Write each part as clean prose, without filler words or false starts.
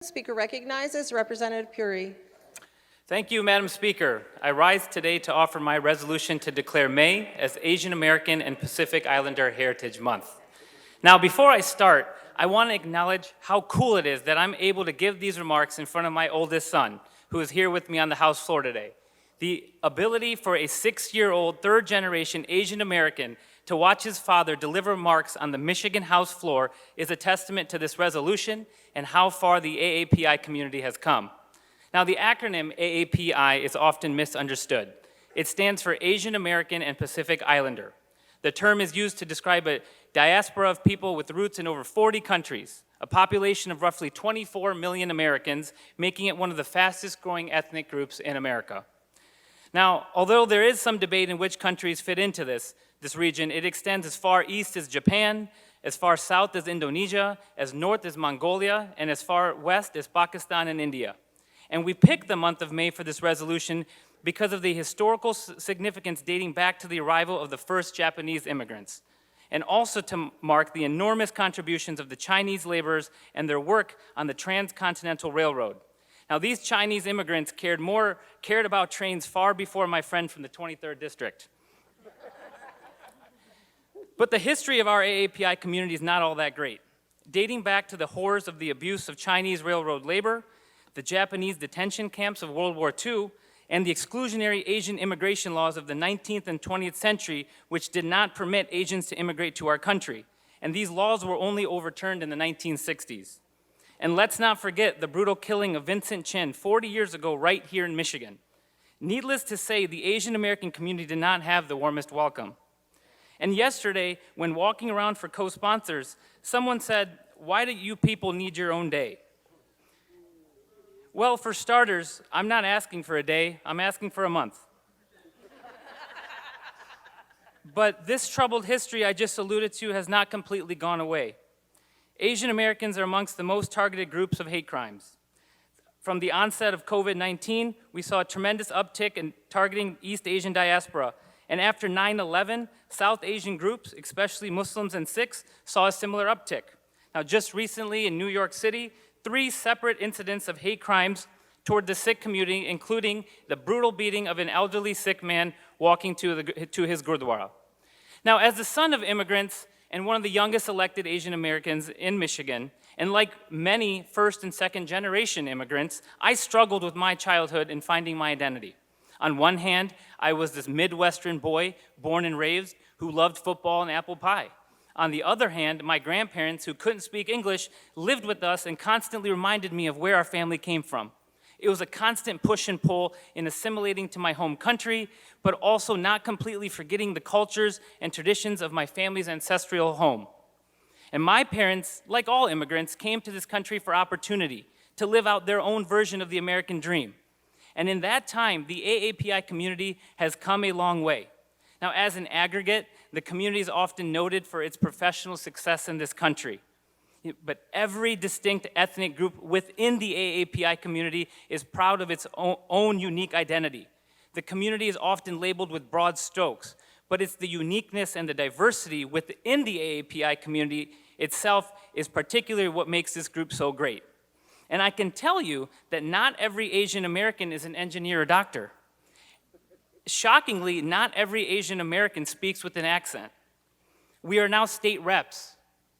Speaker recognizes Representative Puri. Thank you, Madam Speaker. I rise today to offer my resolution to declare May as Asian American and Pacific Islander Heritage Month. Now, before I start, I want to acknowledge how cool it is that I'm able to give these remarks in front of my oldest son, who is here with me on the House floor today. The ability for a 6-year-old, third-generation Asian American to watch his father deliver remarks on the Michigan House floor is a testament to this resolution and how far the AAPI community has come. Now, the acronym AAPI is often misunderstood. It stands for Asian American and Pacific Islander. The term is used to describe a diaspora of people with roots in over 40 countries, a population of roughly 24 million Americans, making it one of the fastest growing ethnic groups in America. Now, although there is some debate in which countries fit into this region, it extends as far east as Japan, as far south as Indonesia, as north as Mongolia, and as far west as Pakistan and India. And we picked the month of May for this resolution because of the historical significance dating back to the arrival of the first Japanese immigrants, and also to mark the enormous contributions of the Chinese laborers and their work on the Transcontinental Railroad. Now, these Chinese immigrants cared about trains far before my friend from the 23rd District. But the history of our AAPI community is not all that great. Dating back to the horrors of the abuse of Chinese railroad labor, the Japanese detention camps of World War II, and the exclusionary Asian immigration laws of the 19th and 20th century, which did not permit Asians to immigrate to our country. And these laws were only overturned in the 1960s. And let's not forget the brutal killing of Vincent Chin 40 years ago right here in Michigan. Needless to say, the Asian American community did not have the warmest welcome. And yesterday, when walking around for co-sponsors, someone said, "Why do you people need your own day?" Well, for starters, I'm not asking for a day, I'm asking for a month. But this troubled history I just alluded to has not completely gone away. Asian Americans are amongst the most targeted groups of hate crimes. From the onset of COVID-19, we saw a tremendous uptick in targeting East Asian diaspora. And after 9/11, South Asian groups, especially Muslims and Sikhs, saw a similar uptick. Now, just recently in New York City, 3 separate incidents of hate crimes toward the Sikh community, including the brutal beating of an elderly Sikh man walking to his Gurdwara. Now, as the son of immigrants and one of the youngest elected Asian Americans in Michigan, and like many first and second generation immigrants, I struggled with my childhood in finding my identity. On one hand, I was this Midwestern boy, born and raised, who loved football and apple pie. On the other hand, my grandparents, who couldn't speak English, lived with us and constantly reminded me of where our family came from. It was a constant push and pull in assimilating to my home country, but also not completely forgetting the cultures and traditions of my family's ancestral home. And my parents, like all immigrants, came to this country for opportunity, to live out their own version of the American dream. And in that time, the AAPI community has come a long way. Now, as an aggregate, the community is often noted for its professional success in this country. But every distinct ethnic group within the AAPI community is proud of its own unique identity. The community is often labeled with broad strokes, but it's the uniqueness and the diversity within the AAPI community itself is particularly what makes this group so great. And I can tell you that not every Asian American is an engineer or doctor. Shockingly, not every Asian American speaks with an accent. We are now state reps,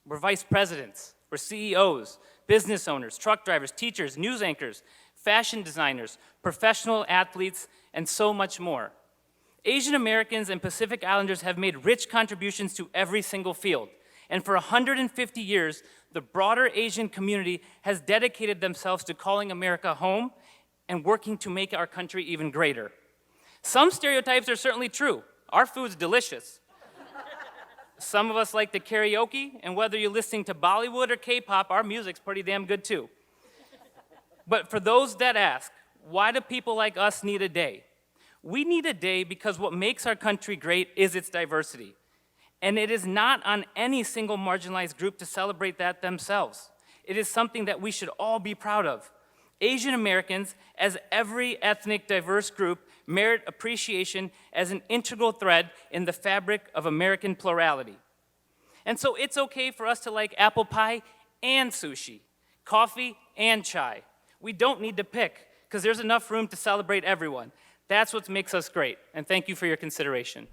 we're vice presidents, we're CEOs, business owners, truck drivers, teachers, news anchors, fashion designers, professional athletes, and so much more. Asian Americans and Pacific Islanders have made rich contributions to every single field. And for 150 years, the broader Asian community has dedicated themselves to calling America home and working to make our country even greater. Some stereotypes are certainly true. Our food's delicious. Some of us like to karaoke, and whether you're listening to Bollywood or K-pop, our music's pretty damn good too. But for those that ask, why do people like us need a day? We need a day because what makes our country great is its diversity. And it is not on any single marginalized group to celebrate that themselves. It is something that we should all be proud of. Asian Americans, as every ethnic diverse group, merit appreciation as an integral thread in the fabric of American plurality. And so it's okay for us to like apple pie and sushi, coffee and chai. We don't need to pick, because there's enough room to celebrate everyone. That's what makes us great, and thank you for your consideration.